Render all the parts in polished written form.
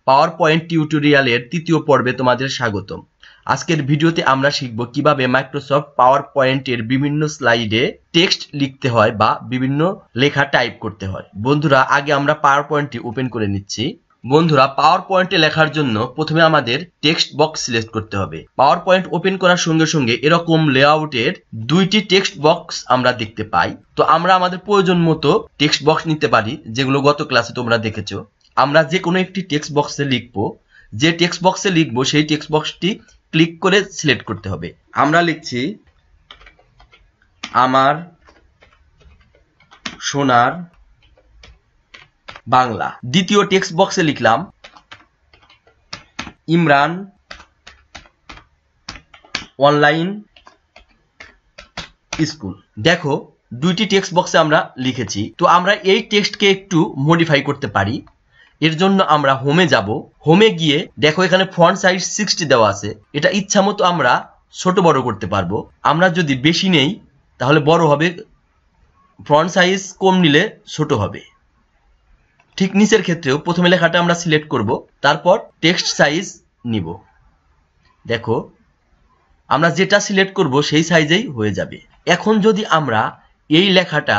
Power point টিউটোরিয়ালের তৃতীয় পর্বে তোমাদের স্বাগতম। আজকের ভিডিওতে আমরা শিখব কিভাবে মাইক্রোসফট পাওয়ার পয়েন্টের বিভিন্ন স্লাইডে টেক্সট লিখতে হয় বা বিভিন্ন লেখা টাইপ করতে হয়। বন্ধুরা, আগে আমরা পাওয়ার পয়েন্টটি ওপেন করে নিচ্ছি। বন্ধুরা, পাওয়ার পয়েন্টে লেখার জন্য প্রথমে আমাদের টেক্সট বক্স সিলেক্ট করতে হবে। পাওয়ার পয়েন্ট ওপেন করার সঙ্গে সঙ্গে এরকম লেআউটের দুইটি টেক্সট বক্স আমরা দেখতে পাই। তো আমরা আমাদের প্রয়োজন মতো টেক্সট বক্স নিতে পারি, যেগুলো গত ক্লাসে তোমরা দেখেছো। আমরা যে কোনো একটি টেক্সট বক্সে লিখবো, যে টেক্সট বক্সে লিখবো সেই টেক্সট বক্সটি ক্লিক করে সিলেক্ট করতে হবে। আমরা লিখছি আমার সোনার বাংলা। দ্বিতীয় টেক্সট বক্সে লিখলাম ইমরান অনলাইন স্কুল। দেখো, দুইটি টেক্সট বক্সে আমরা লিখেছি। তো আমরা এই টেক্সটকে একটু মডিফাই করতে পারি। এর জন্য আমরা হোমে যাব। হোমে গিয়ে দেখো এখানে ফন্ট সাইজ 60 দেওয়া আছে। এটা ইচ্ছা মতো আমরা ছোট বড় করতে পারবো। আমরা যদি বেশি নেই তাহলে বড় হবে, ফন্ট সাইজ কম নিলে ছোট হবে। ঠিক নিচের ক্ষেত্রেও প্রথমে লেখাটা আমরা সিলেক্ট করব, তারপর টেক্সট সাইজ নিব। দেখো, আমরা যেটা সিলেক্ট করব সেই সাইজেই হয়ে যাবে। এখন যদি আমরা এই লেখাটা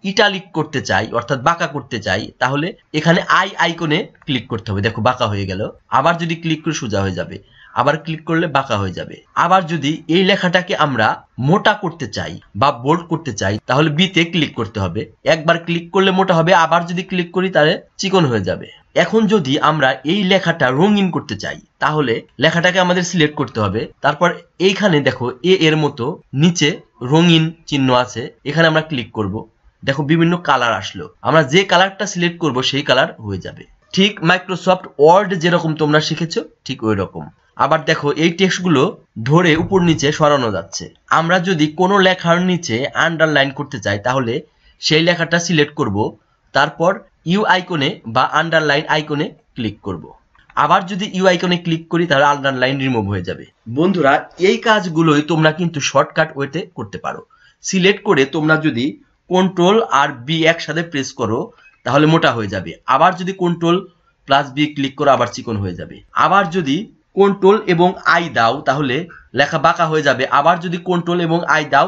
ইটালিক করতে চাই, অর্থাৎ বাঁকা করতে চাই, তাহলে এখানে আই আইকনে ক্লিক করতে হবে। দেখো, বাঁকা হয়ে গেল। আবার যদি ক্লিক করে সোজা হয়ে যাবে, আবার ক্লিক করলে বাঁকা হয়ে যাবে। আবার যদি এই লেখাটাকে আমরা মোটা করতে চাই বা বোল্ড করতে চাই, তাহলে বিতে ক্লিক করতে হবে। একবার ক্লিক করলে মোটা হবে, আবার যদি ক্লিক করি তাহলে চিকন হয়ে যাবে। এখন যদি আমরা এই লেখাটা রঙিন করতে চাই, তাহলে লেখাটাকে আমাদের সিলেক্ট করতে হবে। তারপর এইখানে দেখো এ এর মতো নিচে রঙিন চিহ্ন আছে, এখানে আমরা ক্লিক করব। দেখো বিভিন্ন কালার আসলো। আমরা যে কালারটা সিলেক্ট করব সেই কালার হয়ে যাবে। ঠিক মাইক্রোসফট ওয়ার্ড যেরকম তোমরা শিখেছো ঠিক ওই রকম। আবার দেখো এই টেক্সটগুলো ধরে উপর নিচে সরানো যাচ্ছে। আমরা যদি কোনো লেখার নিচে আন্ডারলাইন করতে চাই, তাহলে সেই লেখাটা সিলেক্ট করব, তারপর ইউ আইকনে বা আন্ডারলাইন আইকনে ক্লিক করব। আবার যদি ইউ আইকনে ক্লিক করি তাহলে আন্ডারলাইন রিমুভ হয়ে যাবে। বন্ধুরা, এই কাজগুলোই তোমরা কিন্তু শর্টকাট ওয়েতে করতে পারো। সিলেক্ট করে তোমরা যদি কন্ট্রোল আর বি একসাথে প্রেস করো তাহলে মোটা হয়ে যাবে। আবার যদি কন্ট্রোল প্লাস বি ক্লিক করো আবার চিকন হয়ে যাবে। আবার যদি কন্ট্রোল এবং আই দাও তাহলে লেখা বাঁকা হয়ে যাবে। আবার যদি কন্ট্রোল এবং আই দাও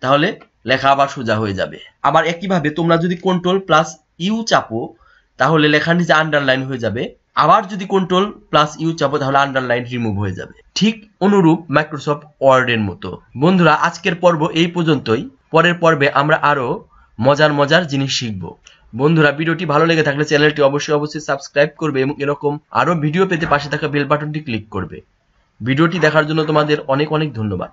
তাহলে লেখা আবার সোজা হয়ে যাবে। আবার একইভাবে তোমরা যদি কন্ট্রোল প্লাস ইউ চাপো তাহলে লেখার নিচে আন্ডারলাইন হয়ে যাবে। আবার যদি কন্ট্রোল প্লাস ইউ চাপো তাহলে আন্ডারলাইন রিমুভ হয়ে যাবে। ঠিক অনুরূপ মাইক্রোসফট ওয়ার্ডের মতো। বন্ধুরা, আজকের পর্ব এই পর্যন্তই। পরের পর্বে আমরা আরো মজার জিনিস শিখব। বন্ধুরা, ভিডিওটি ভালো লেগে থাকলে চ্যানেলটি অবশ্যই সাবস্ক্রাইব করবে এবং এরকম আরো ভিডিও পেতে পাশে থাকা বেল বাটনটি ক্লিক করবে। ভিডিওটি দেখার জন্য তোমাদের অনেক ধন্যবাদ।